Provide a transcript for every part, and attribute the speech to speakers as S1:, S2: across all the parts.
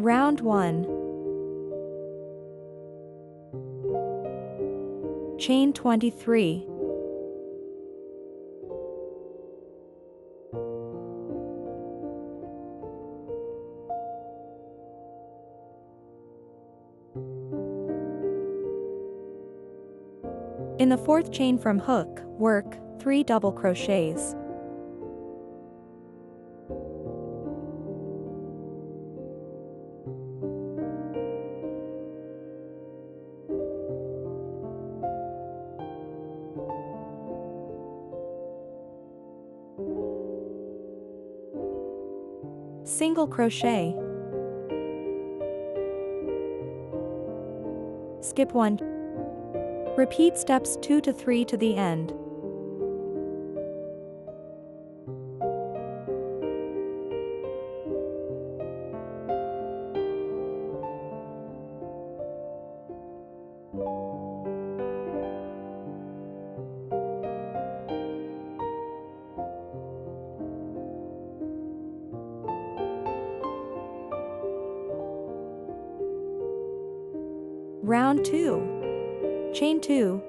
S1: Round 1. Chain 23. In the 4th chain from hook, work 3 double crochets. Single crochet. Skip 1. Repeat steps 2 to 3 to the end. Round 2. Chain 2.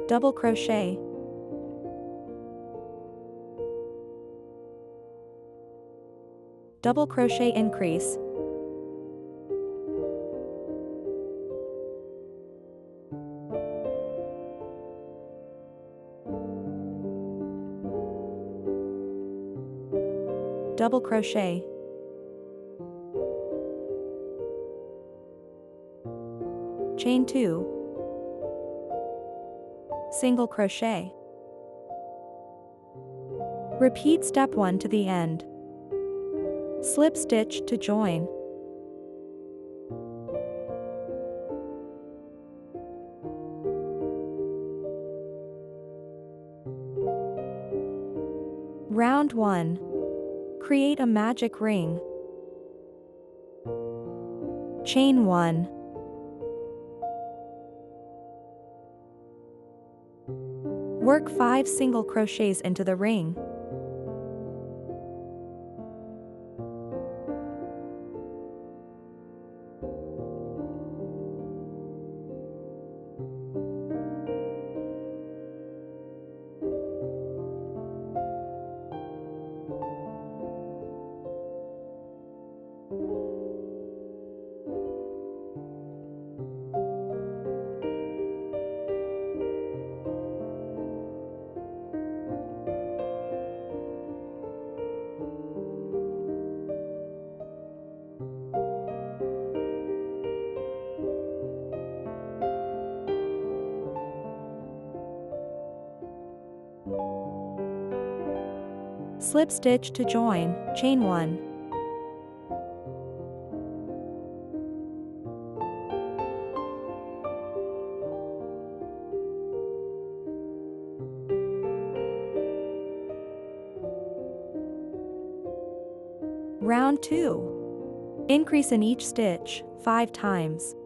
S1: Double crochet. Double crochet increase. Double crochet. Chain 2. Single crochet. Repeat step 1 to the end. Slip stitch to join. Round 1. Create a magic ring. Chain 1. Work 5 single crochets into the ring. Slip stitch to join, chain 1. Round 2. Increase in each stitch 5 times.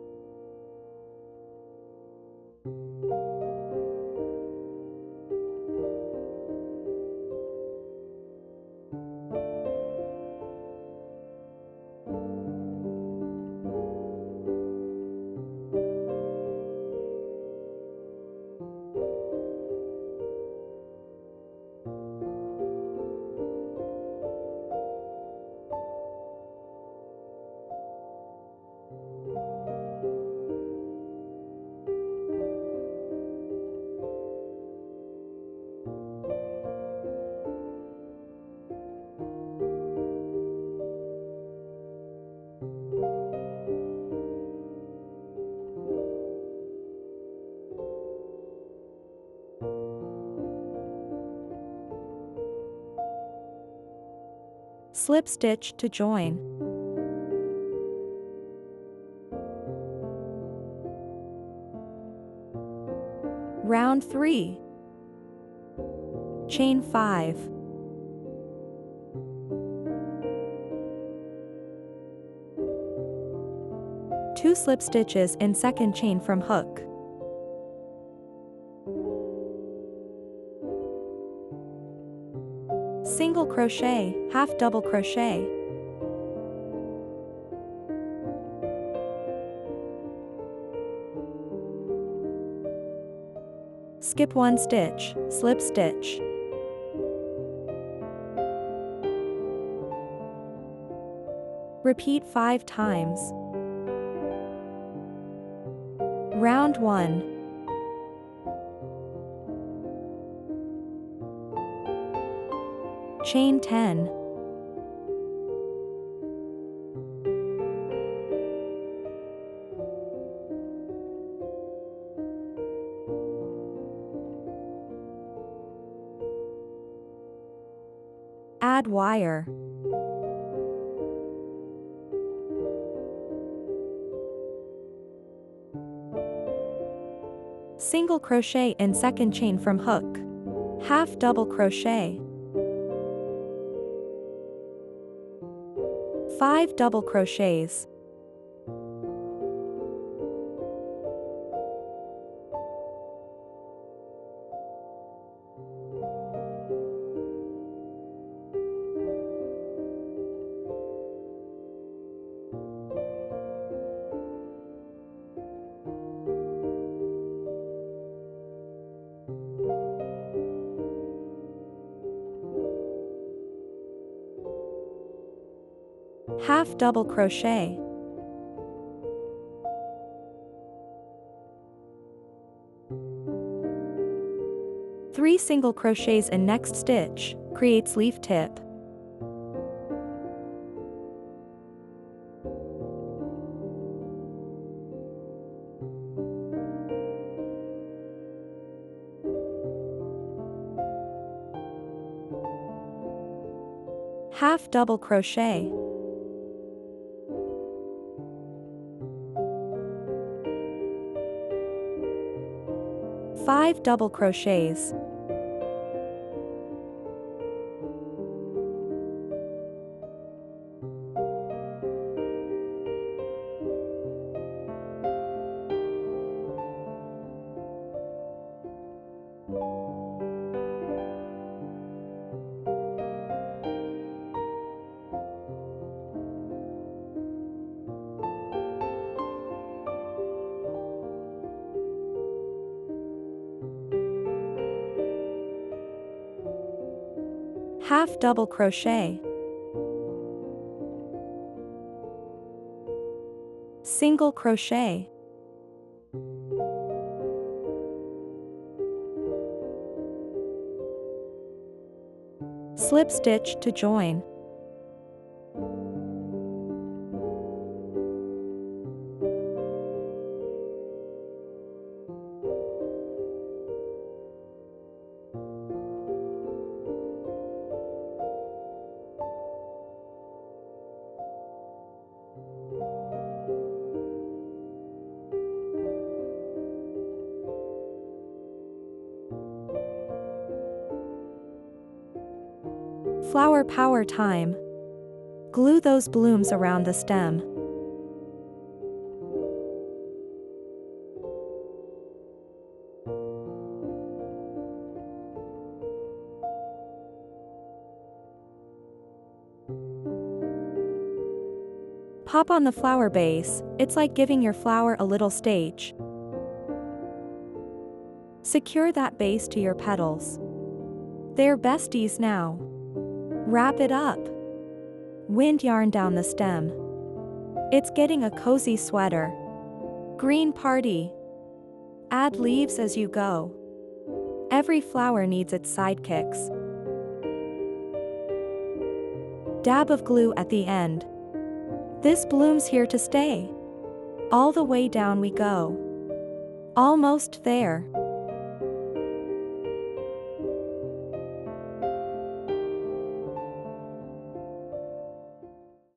S1: Slip stitch to join. Round 3. Chain 5. Two slip stitches in second chain from hook. Single crochet, half double crochet. Skip 1 stitch, slip stitch. Repeat 5 times. Round 1. Chain 10. Add wire. Single crochet in second chain from hook. Half double crochet. 5 double crochets. Half double crochet. Three single crochets in next stitch creates leaf tip. Half double crochet. Five double crochets. Half double crochet. Single crochet. Slip stitch to join. Flower power time. Glue those blooms around the stem. Pop on the flower base, it's like giving your flower a little stage. Secure that base to your petals. They're besties now. Wrap it up. Wind yarn down the stem. It's getting a cozy sweater. Green party. Add leaves as you go. Every flower needs its sidekicks. Dab of glue at the end. This bloom's here to stay. All the way down we go. Almost there.